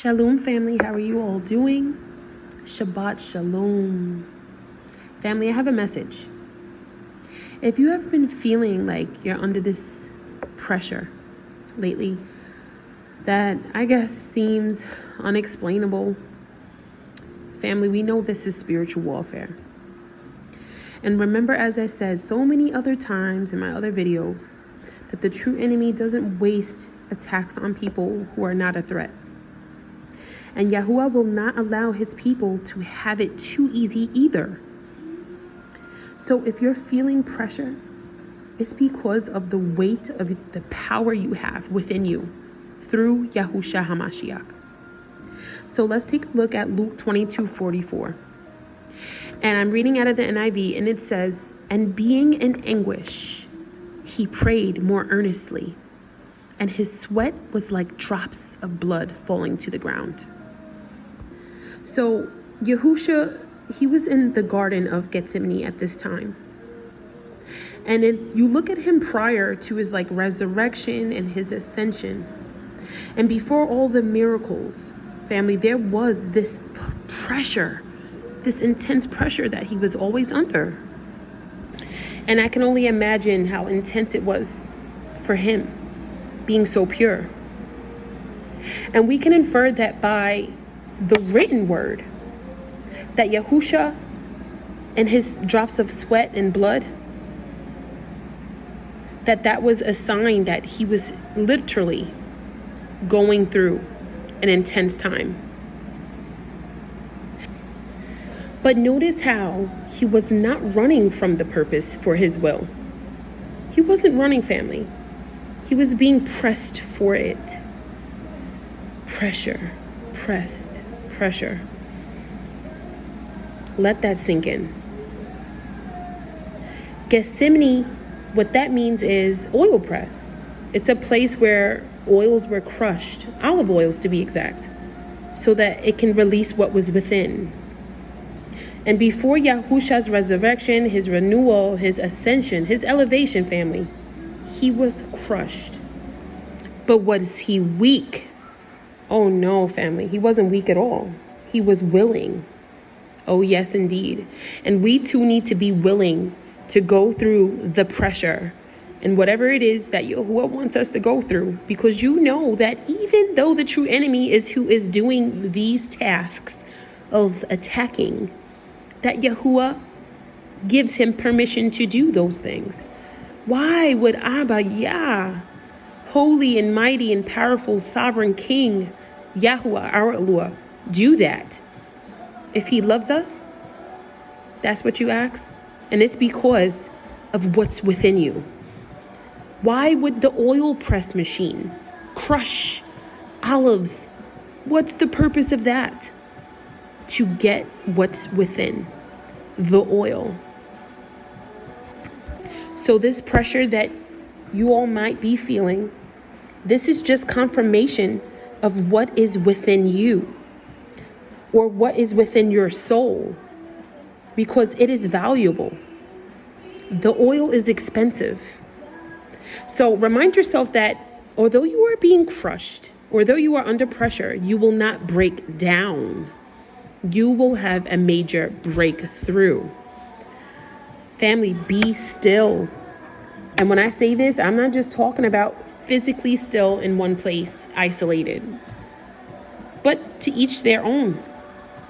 Shalom, family. How are you all doing? Shabbat Shalom. Family, I have a message. If you have been feeling like you're under this pressure lately that I guess seems unexplainable, family, we know this is spiritual warfare. And remember, as I said so many other times in my other videos, that the true enemy doesn't waste attacks on people who are not a threat. And Yahuwah will not allow his people to have it too easy either. So if you're feeling pressure, it's because of the weight of the power you have within you through Yahushua HaMashiach. So let's take a look at Luke 22:44. And I'm reading out of the NIV, and it says, "And being in anguish, he prayed more earnestly, and his sweat was like drops of blood falling to the ground." So Yahushua, he was in the Garden of Gethsemane at this time. And you look at him prior to his resurrection and his ascension. And before all the miracles, family, there was this pressure, this intense pressure that he was always under. And I can only imagine how intense it was for him, being so pure. And we can infer that by the written word, that Yahushua and his drops of sweat and blood, that was a sign that he was literally going through an intense time. But notice how he was not running from the purpose for his will. He wasn't running, family. He was being pressed for it. Pressure, pressure. Let that sink in. Gethsemane, what that means is oil press. It's a place where oils were crushed, olive oils to be exact, so that it can release what was within. And before Yahushua's resurrection, his renewal, his ascension, his elevation, family, he was crushed. But was he weak? Oh no, family, he wasn't weak at all. He was willing. Oh yes, indeed. And we too need to be willing to go through the pressure and whatever it is that Yahuwah wants us to go through, because you know that even though the true enemy is who is doing these tasks of attacking, that Yahuwah gives him permission to do those things. Why would Akilah-YAH, holy and mighty and powerful sovereign King, Yahuwah, our Eloah, do that? If he loves us, that's what you ask? And it's because of what's within you. Why would the oil press machine crush olives? What's the purpose of that? To get what's within, the oil. So this pressure that you all might be feeling, this is just confirmation of what is within you, or what is within your soul, because it is valuable. The oil is expensive. So remind yourself that although you are being crushed, or though you are under pressure, you will not break down. You will have a major breakthrough. Family, be still. And when I say this, I'm not just talking about physically still in one place, isolated, but to each their own.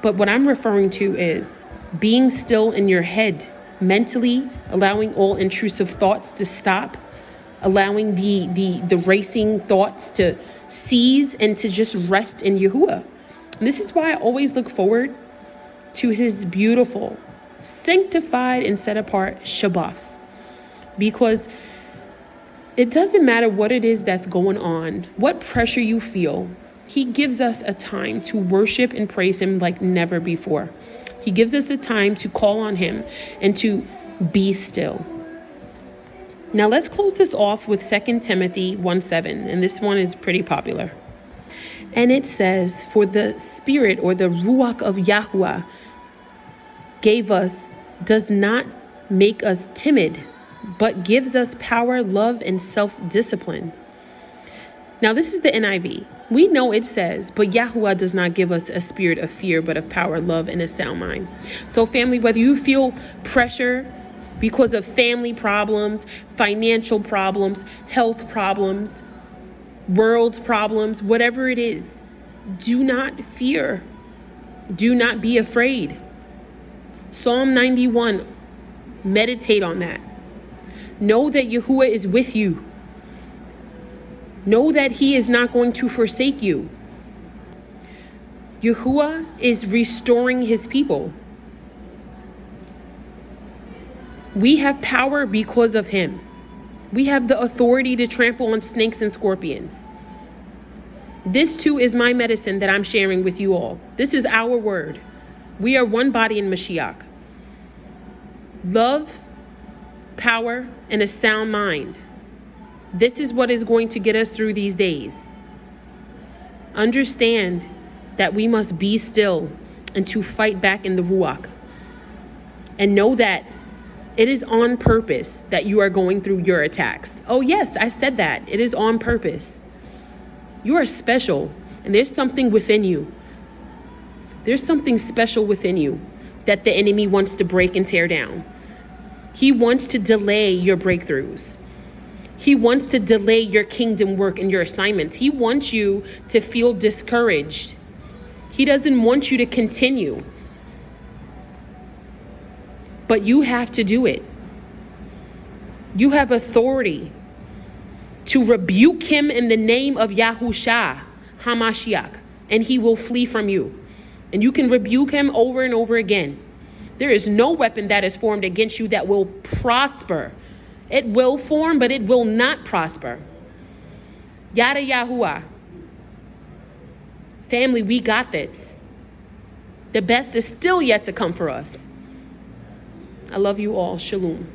But what I'm referring to is being still in your head, mentally, allowing all intrusive thoughts to stop, allowing the racing thoughts to cease, and to just rest in Yahuwah. This is why I always look forward to his beautiful, sanctified, and set apart Shabbos, because it doesn't matter what it is that's going on, what pressure you feel. He gives us a time to worship and praise him like never before. He gives us a time to call on him and to be still. Now let's close this off with 2 Timothy 1:7, and this one is pretty popular. And it says, "For the spirit, or the Ruach of Yahuwah gave us, does not make us timid, but gives us power, love, and self-discipline." Now this is the NIV. We know it says, but Yahuwah does not give us a spirit of fear, but of power, love, and a sound mind. So family, whether you feel pressure because of family problems, financial problems, health problems, world problems, whatever it is, do not fear. Do not be afraid. Psalm 91, meditate on that. Know that Yahuwah is with you. Know that he is not going to forsake you. Yahuwah is restoring his people. We have power because of him. We have the authority to trample on snakes and scorpions. This too is my medicine that I'm sharing with you all. This is our word. We are one body in Mashiach. Love, power, and a sound mind. This is what is going to get us through these days. Understand that we must be still and to fight back in the Ruach. And know that it is on purpose that you are going through your attacks. Oh yes, I said that. It is on purpose. You are special, and there's something within you. There's something special within you that the enemy wants to break and tear down. He wants to delay your breakthroughs. He wants to delay your kingdom work and your assignments. He wants you to feel discouraged. He doesn't want you to continue. But you have to do it. You have authority to rebuke him in the name of Yahushua HaMashiach, and he will flee from you. And you can rebuke him over and over again. There is no weapon that is formed against you that will prosper. It will form, but it will not prosper. Yada Yahuwah. Family, we got this. The best is still yet to come for us. I love you all. Shalom.